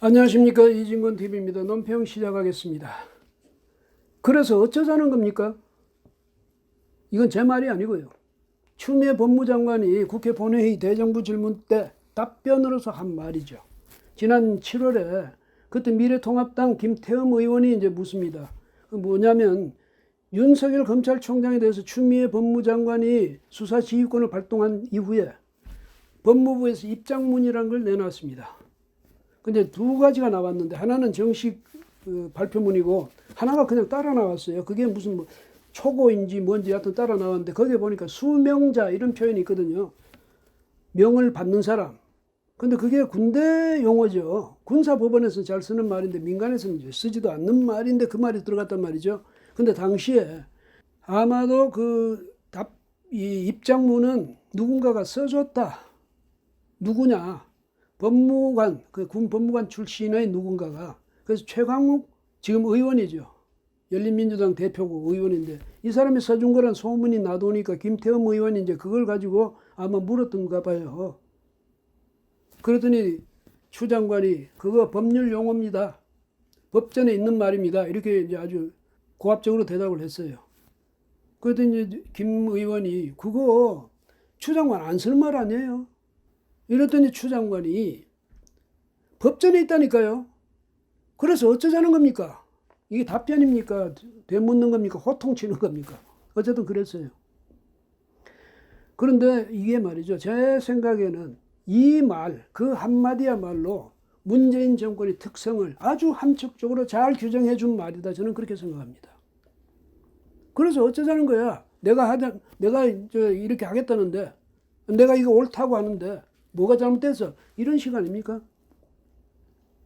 안녕하십니까, 이진건 TV입니다. 논평 시작하겠습니다. 그래서 어쩌자는 겁니까? 이건 제 말이 아니고요. 추미애 법무장관이 국회 본회의 대정부 질문 때 답변으로서 한 말이죠. 지난 7월에 그때 미래통합당 김태흠 의원이 이제 묻습니다. 뭐냐면 윤석열 검찰총장에 대해서 추미애 법무장관이 수사 지휘권을 발동한 이후에 법무부에서 입장문이라는 걸 내놨습니다. 근데 두 가지가 나왔는데 하나는 정식 발표문이고 하나가 그냥 따라 나왔어요. 그게 무슨 뭐 초고인지 뭔지 하여튼 따라 나왔는데 거기에 보니까 수명자 이런 표현이 있거든요. 명을 받는 사람. 근데 그게 군대 용어죠. 군사법원에서는 잘 쓰는 말인데 민간에서는 이제 쓰지도 않는 말인데 그 말이 들어갔단 말이죠. 근데 당시에 아마도 이 입장문은 누군가가 써줬다. 누구냐? 법무관, 군 법무관 출신의 누군가가. 그래서 최강욱 지금 의원이죠. 열린민주당 대표고 의원인데 이 사람이 써준 거란 소문이 나도니까 김태흠 의원이 이제 그걸 가지고 아마 물었던가 봐요. 그러더니 추 장관이 그거 법률 용어입니다. 법전에 있는 말입니다. 이렇게 이제 아주 고압적으로 대답을 했어요. 그러더니 이제 김 의원이 그거 추 장관 안 쓸 말 아니에요. 이랬더니 추 장관이 법전에 있다니까요. 그래서 어쩌자는 겁니까? 이게 답변입니까? 되묻는 겁니까? 호통치는 겁니까? 어쨌든 그랬어요. 그런데 이게 말이죠. 제 생각에는 이 말, 그 한마디야말로 문재인 정권의 특성을 아주 함축적으로 잘 규정해 준 말이다. 저는 그렇게 생각합니다. 그래서 어쩌자는 거야. 내가 이렇게 하겠다는데, 내가 이거 옳다고 하는데, 뭐가 잘못돼서 이런 식 아닙니까?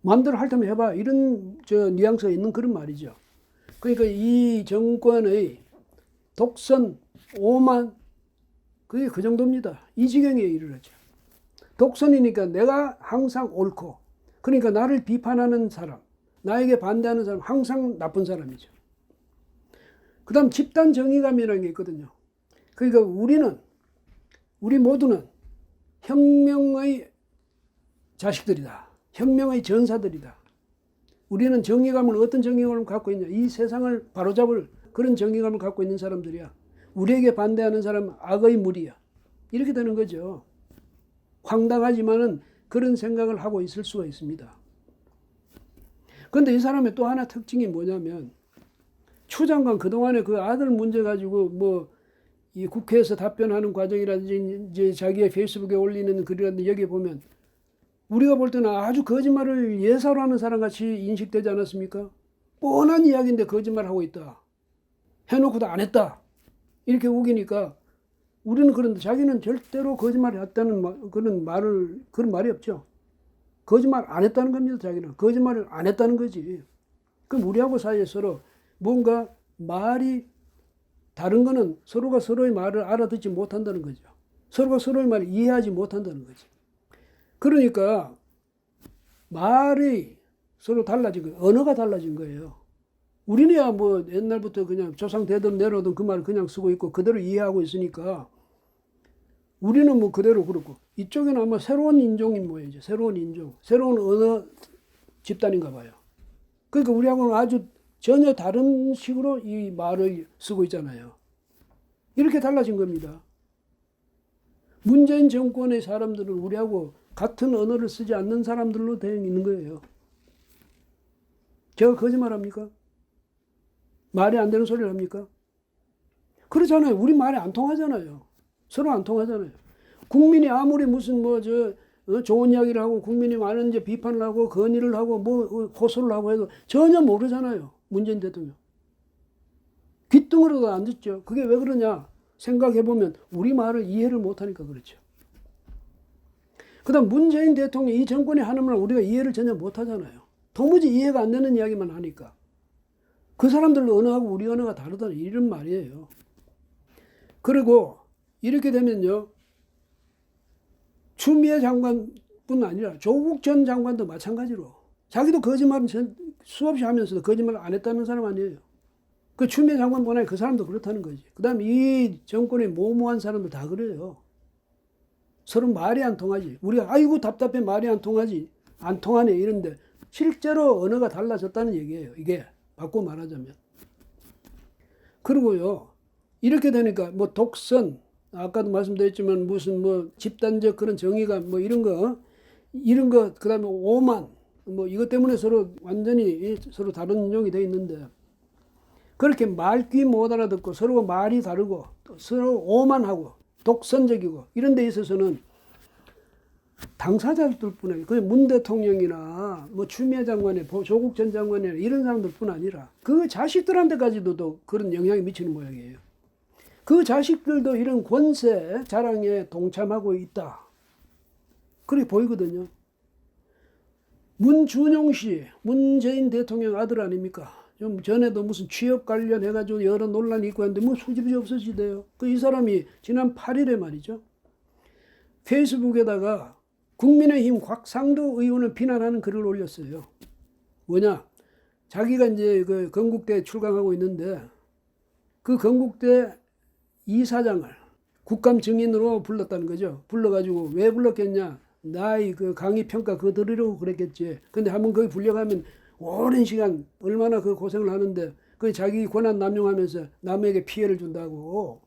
마음대로 할 테면 해봐. 이런 뉘앙스가 있는 그런 말이죠. 그러니까 이 정권의 독선, 오만, 그게 그 정도입니다. 이 지경에 이르렀죠. 독선이니까 내가 항상 옳고, 그러니까 나를 비판하는 사람, 나에게 반대하는 사람 항상 나쁜 사람이죠. 그 다음 집단 정의감이라는 게 있거든요. 그러니까 우리 모두는 혁명의 자식들이다. 혁명의 전사들이다. 우리는 정의감을 어떤 정의감을 갖고 있냐. 이 세상을 바로잡을 그런 정의감을 갖고 있는 사람들이야. 우리에게 반대하는 사람은 악의 무리야. 이렇게 되는 거죠. 황당하지만은 그런 생각을 하고 있을 수가 있습니다. 그런데 이 사람의 또 하나 특징이 뭐냐면 추 장관 그동안에 그 아들 문제 가지고 이 국회에서 답변하는 과정이라든지 이제 자기의 페이스북에 올리는 글이라든지 여기 보면 우리가 볼 때는 아주 거짓말을 예사로 하는 사람 같이 인식되지 않았습니까? 뻔한 이야기인데 거짓말하고 있다. 해놓고도 안 했다. 이렇게 우기니까 우리는 그런데 자기는 절대로 거짓말을 했다는 그런 말이 없죠. 거짓말 안 했다는 겁니다. 자기는 거짓말을 안 했다는 거지. 그럼 우리하고 사이에 서로 뭔가 말이 다른 거는 서로가 서로의 말을 알아듣지 못한다는 거죠. 서로가 서로의 말을 이해하지 못한다는 거지. 그러니까 말이 서로 달라진 거예요. 언어가 달라진 거예요. 우리는야 뭐 옛날부터 그냥 조상 대대로 내려오던 그 말을 그냥 쓰고 있고 그대로 이해하고 있으니까 우리는 뭐 그대로 그렇고 이쪽에는 아마 새로운 인종이 뭐예요. 새로운 인종, 새로운 언어 집단인가 봐요. 그러니까 우리하고는 아주 전혀 다른 식으로 이 말을 쓰고 있잖아요. 이렇게 달라진 겁니다. 문재인 정권의 사람들은 우리하고 같은 언어를 쓰지 않는 사람들로 되어 있는 거예요. 제가 거짓말합니까? 말이 안 되는 소리를 합니까? 그렇잖아요. 우리 말이 안 통하잖아요. 서로 안 통하잖아요. 국민이 아무리 무슨 좋은 이야기를 하고 국민이 많은 이제 비판을 하고 건의를 하고 호소를 하고 해도 전혀 모르잖아요. 문재인 대통령. 귓등으로도 안 듣죠. 그게 왜 그러냐 생각해보면 우리 말을 이해를 못하니까 그렇죠. 그 다음 문재인 대통령 이 정권이 하는 말 우리가 이해를 전혀 못하잖아요. 도무지 이해가 안 되는 이야기만 하니까. 그 사람들 언어하고 우리 언어가 다르다 이런 말이에요. 그리고 이렇게 되면요. 추미애 장관뿐 아니라 조국 전 장관도 마찬가지로 자기도 거짓말은 수없이 하면서도 거짓말을 안 했다는 사람 아니에요. 그 추미애 장관뿐 그 사람도 그렇다는 거지. 그 다음에 이 정권의 모모한 사람들 다 그래요. 서로 말이 안 통하지. 우리가 아이고 답답해 말이 안 통하지. 안 통하네 이런데 실제로 언어가 달라졌다는 얘기예요. 이게 바꿔 말하자면. 그리고요, 이렇게 되니까 뭐 독선, 아까도 말씀드렸지만 무슨 뭐 집단적 그런 정의가 뭐 이런 거, 그다음에 오만, 뭐 이것 때문에 서로 완전히 서로 다른 인종이 돼 있는데, 그렇게 말귀 못 알아듣고 서로 말이 다르고 또 서로 오만하고 독선적이고 이런 데 있어서는 당사자들뿐 아니라 문 대통령이나 뭐 추미애 장관의 조국 전 장관이나 이런 사람들뿐 아니라 그 자식들한테까지도 또 그런 영향이 미치는 모양이에요. 그 자식들도 이런 권세 자랑에 동참하고 있다. 그렇게 보이거든요. 문준용 씨, 문재인 대통령 아들 아닙니까? 좀 전에도 무슨 취업 관련해가지고 여러 논란이 있고 했는데 뭐 수집이 없어지대요. 이 사람이 지난 8일에 말이죠. 페이스북에다가 국민의힘 곽상도 의원을 비난하는 글을 올렸어요. 뭐냐? 자기가 이제 그 건국대 출강하고 있는데 그 건국대 이사장을 국감 증인으로 불렀다는 거죠. 불러가지고 왜 불렀겠냐? 나의 그 강의 평가 그거 들으려고 그랬겠지. 근데 한번 거기 불려가면 오랜 시간 얼마나 그 고생을 하는데 그 자기 권한 남용하면서 남에게 피해를 준다고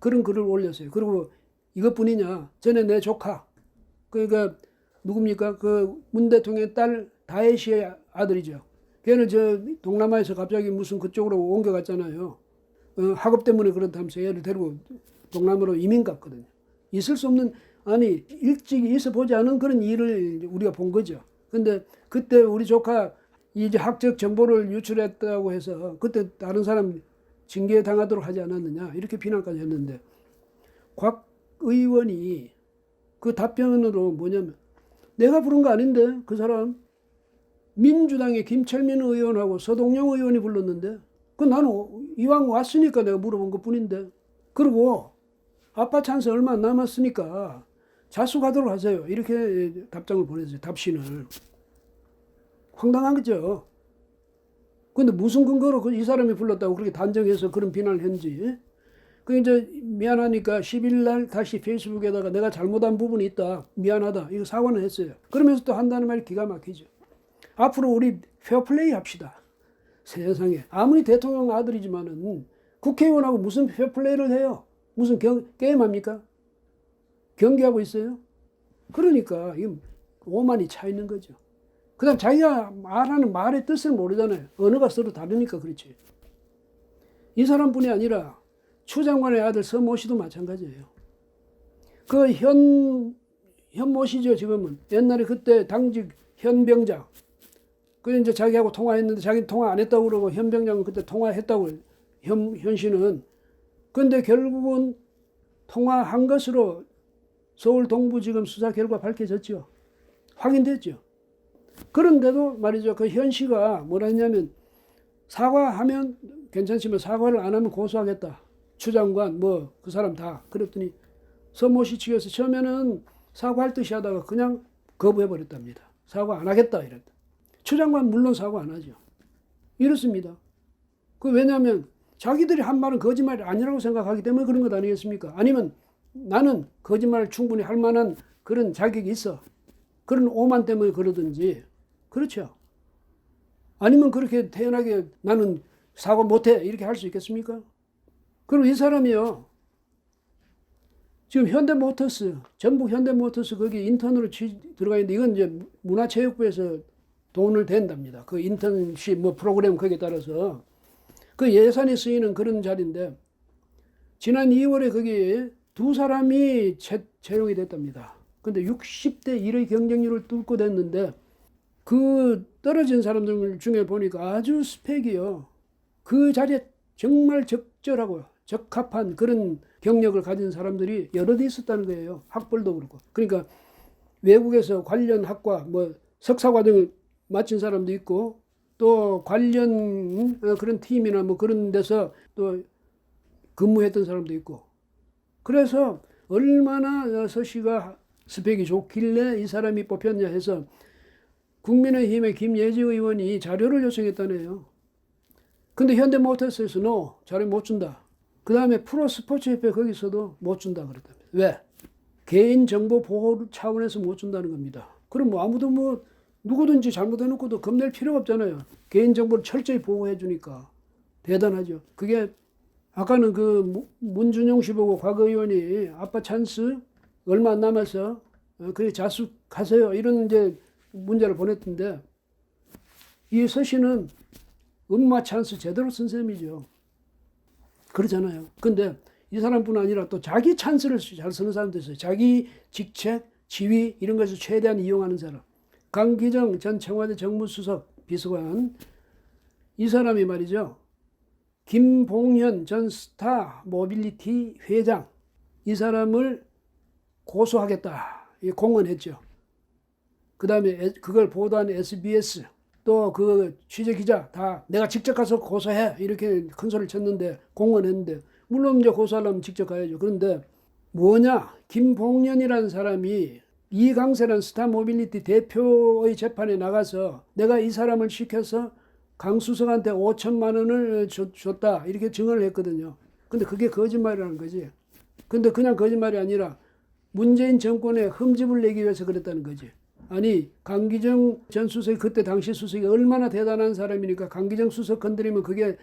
그런 글을 올렸어요. 그리고 이것뿐이냐? 전에 내 조카 그러니까 누굽니까? 그 문 대통령의 딸 다혜시의 아들이죠. 걔는 저 동남아에서 갑자기 무슨 그쪽으로 옮겨갔잖아요. 학업 때문에 그렇다면서 얘를 데리고 동남아로 이민 갔거든요. 있을 수 없는, 아니 일찍 있어 보지 않은 그런 일을 우리가 본 거죠. 근데 그때 우리 조카 이제 학적 정보를 유출했다고 해서 그때 다른 사람 징계 당하도록 하지 않았느냐 이렇게 비난까지 했는데 곽 의원이 그 답변으로 뭐냐면 내가 부른 거 아닌데 그 사람 민주당의 김철민 의원하고 서동영 의원이 불렀는데 그 나는 이왕 왔으니까 내가 물어본 것 뿐인데 그리고 아빠 찬스 얼마 안 남았으니까 자수하도록 하세요. 이렇게 답장을 보냈어요. 답신을. 황당한 거죠. 근데 무슨 근거로 이 사람이 불렀다고 그렇게 단정해서 그런 비난을 했는지. 그 이제 미안하니까 10일 날 다시 페이스북에다가 내가 잘못한 부분이 있다. 미안하다. 이거 사과는 했어요. 그러면서 또 한다는 말이 기가 막히죠. 앞으로 우리 페어플레이 합시다. 세상에. 아무리 대통령 아들이지만은 국회의원하고 무슨 페어플레이를 해요? 무슨 게임합니까? 경기하고 있어요? 그러니까 이 오만이 차 있는 거죠. 그 다음 자기가 말하는 말의 뜻을 모르잖아요. 언어가 서로 다르니까 그렇지. 이 사람뿐이 아니라 추 장관의 아들 서모 씨도 마찬가지예요. 그 현모 씨죠, 지금은. 옛날에 그때 당직 현병장. 그 이제 자기하고 통화했는데 자기는 통화 안 했다고 그러고 현병장은 그때 통화했다고 현 씨는. 근데 결국은 통화한 것으로 서울 동부지검 수사 결과 밝혀졌죠. 확인됐죠. 그런데도 말이죠. 그 현 씨가 뭐라 했냐면 사과하면 괜찮지만 사과를 안 하면 고소하겠다. 추 장관 뭐 그 사람 다. 그랬더니 서모 씨 측에서 처음에는 사과할 듯이 하다가 그냥 거부해버렸답니다. 사과 안 하겠다 이랬다. 추 장관 물론 사과 안 하죠. 이렇습니다. 왜냐하면 자기들이 한 말은 거짓말이 아니라고 생각하기 때문에 그런 것 아니겠습니까? 아니면 나는 거짓말을 충분히 할 만한 그런 자격이 있어. 그런 오만 때문에 그러든지. 그렇죠. 아니면 그렇게 태연하게 나는 사과 못해 이렇게 할 수 있겠습니까? 그리고 이 사람이요. 지금 현대모터스, 전북 현대모터스 거기 인턴으로 들어가 있는데 이건 이제 문화체육부에서 돈을 댄답니다. 그 인턴십 뭐 프로그램 거기에 따라서 그 예산이 쓰이는 그런 자리인데 지난 2월에 거기 두 사람이 채용이 됐답니다. 근데 60대 1의 경쟁률을 뚫고 됐는데 그 떨어진 사람들 중에 보니까 아주 스펙이요. 그 자리에 정말 적절하고 적합한 그런 경력을 가진 사람들이 여럿 있었다는 거예요. 학벌도 그렇고. 그러니까 외국에서 관련 학과 뭐 석사 과정을 마친 사람도 있고 또 관련 그런 팀이나 뭐 그런 데서 또 근무했던 사람도 있고. 그래서 얼마나 서 씨가 스펙이 좋길래 이 사람이 뽑혔냐 해서 국민의힘의 김예지 의원이 자료를 요청했다네요. 근데 현대모터스에서 자료 못 준다. 그 다음에 프로스포츠협회 거기서도 못 준다 그랬답니다. 왜? 개인정보 보호 차원에서 못 준다는 겁니다. 그럼 뭐 아무도 뭐 누구든지 잘못해놓고도 겁낼 필요가 없잖아요. 개인정보를 철저히 보호해 주니까. 대단하죠. 그게 아까는 그 문준용 씨 보고 곽 의원이 아빠 찬스 얼마 안 남아서 그래 자숙하세요 이런 이제 문자를 보냈던데, 이 서씨는 엄마 찬스 제대로 쓴 셈이죠. 그러잖아요. 근데 이 사람뿐 아니라 또 자기 찬스를 잘 쓰는 사람도 있어요. 자기 직책, 지위 이런 것을 최대한 이용하는 사람. 강기정 전 청와대 정무수석 비서관, 이 사람이 말이죠. 김봉현 전 스타 모빌리티 회장, 이 사람을 고소하겠다 공언했죠. 그 다음에 그걸 보도한 SBS 또 그 취재기자 다 내가 직접 가서 고소해 이렇게 큰 소리를 쳤는데, 공언했는데, 물론 이제 고소하려면 직접 가야죠. 그런데 뭐냐, 김봉현이라는 사람이 이강세라는 스타 모빌리티 대표의 재판에 나가서 내가 이 사람을 시켜서 강수석한테 5천만 원을 줬다 이렇게 증언을 했거든요. 근데 그게 거짓말이라는 거지. 근데 그냥 거짓말이 아니라 문재인 정권에 흠집을 내기 위해서 그랬다는 거지. 아니, 강기정 전 수석이 그때 당시 수석이 얼마나 대단한 사람이니까 강기정 수석 건드리면 그게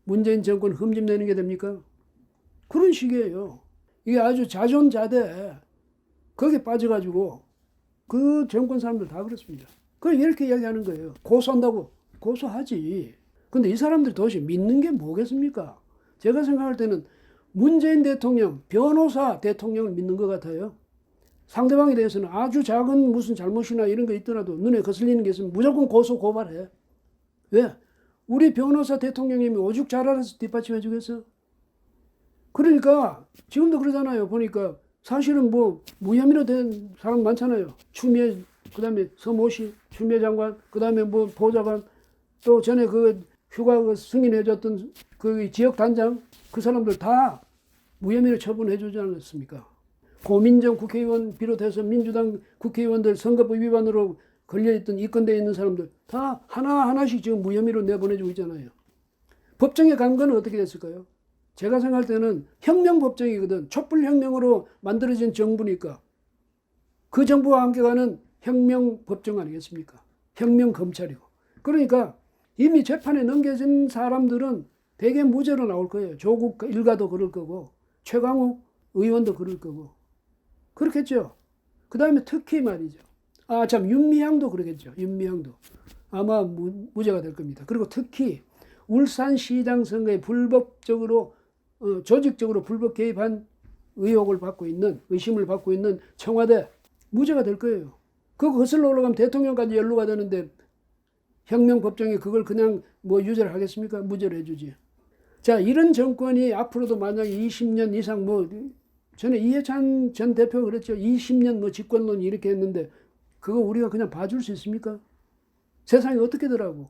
문재인 정권 흠집 내는 게 됩니까? 그런 식이에요. 이게 아주 자존자대. 거기에 빠져가지고 그 정권 사람들 다 그렇습니다. 그럼 이렇게 이야기하는 거예요. 고소한다고. 고소하지. 근데 이 사람들 도대체 믿는 게 뭐겠습니까? 제가 생각할 때는 문재인 대통령, 변호사 대통령을 믿는 것 같아요. 상대방에 대해서는 아주 작은 무슨 잘못이나 이런 거 있더라도 눈에 거슬리는 게 있으면 무조건 고소 고발해. 왜? 우리 변호사 대통령님이 오죽 잘 알아서 뒷받침해 주겠어? 그러니까 지금도 그러잖아요. 보니까 사실은 뭐 무혐의로 된 사람 많잖아요. 추미애, 그 다음에 서모 씨, 추미애 장관, 그 다음에 뭐 보좌관, 또 전에 그 휴가 그 승인해줬던 그 지역 단장, 그 사람들 다 무혐의로 처분해 주지 않았습니까? 고민정 국회의원 비롯해서 민주당 국회의원들 선거법 위반으로 걸려있던 입건되어 있는 사람들 다 하나하나씩 지금 무혐의로 내보내주고 있잖아요. 법정에 간 건 어떻게 됐을까요? 제가 생각할 때는 혁명법정이거든. 촛불혁명으로 만들어진 정부니까 그 정부와 함께 가는 혁명법정 아니겠습니까? 혁명검찰이고. 그러니까 이미 재판에 넘겨진 사람들은 대개 무죄로 나올 거예요. 조국 일가도 그럴 거고 최강욱 의원도 그럴 거고 그렇겠죠. 그 다음에 특히 말이죠. 윤미향도 그러겠죠. 윤미향도 아마 무죄가 될 겁니다. 그리고 특히 울산시장 선거에 불법적으로 조직적으로 불법 개입한 의심을 받고 있는 청와대 무죄가 될 거예요. 그거 거슬러 올라가면 대통령까지 연루가 되는데 혁명법정이 그걸 그냥 뭐 유죄를 하겠습니까? 무죄를 해주지. 자, 이런 정권이 앞으로도 만약에 20년 이상 전에 이해찬 전 대표가 그랬죠. 20년 집권론 이렇게 했는데 그거 우리가 그냥 봐줄 수 있습니까? 세상이 어떻게 되라고.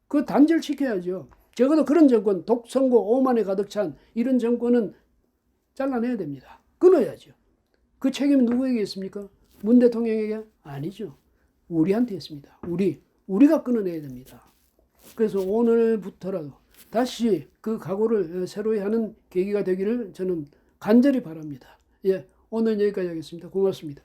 그거 단절시켜야죠. 적어도 그런 정권, 독선고 오만에 가득 찬 이런 정권은 잘라내야 됩니다. 끊어야죠. 그 책임이 누구에게 있습니까? 문 대통령에게? 아니죠. 우리한테 있습니다. 우리가 끊어내야 됩니다. 그래서 오늘부터라도 다시 그 각오를 새로이 하는 계기가 되기를 저는 간절히 바랍니다. 오늘 여기까지 하겠습니다. 고맙습니다.